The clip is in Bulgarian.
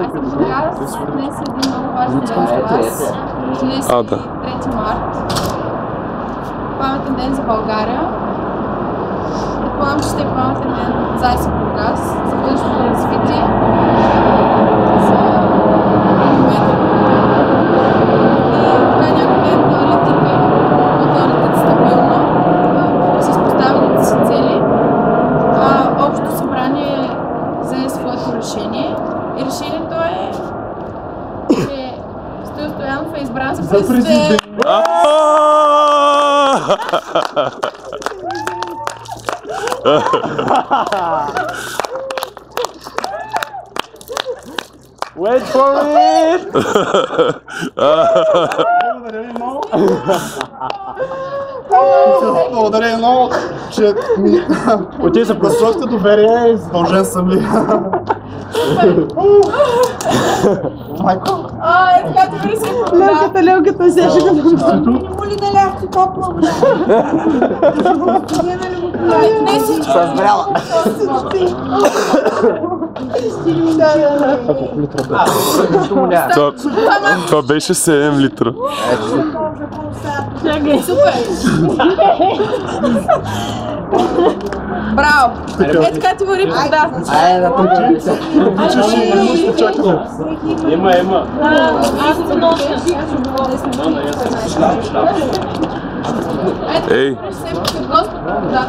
съм Бургас. Днес е един много важен ден за вас. Днес е 3 март. Паметен ден за България. Предполагам, че ще е паметен ден за АЕЦ Бургас, за бъдещото развитие, за момента. И така някой ден да летите, но да летите стабилно, с поставените си цели. Общото събрание взе своето решение и решението е, че Стоил Стоянов е избран за президент. Wait for it! Благодаря ви много. Благодаря ви много, че ми гласувахте доверие и задължен съм ви. Майко! Така добре си продава. Лелката се ще го продава. Му ли да ляхте топла вода? Не си Съзряла. Това беше 7 литра. Супер! Браво! Така ти вари вода. Айде да тъчи. Има. Аз се нося. Ей! Ето, Господ водата.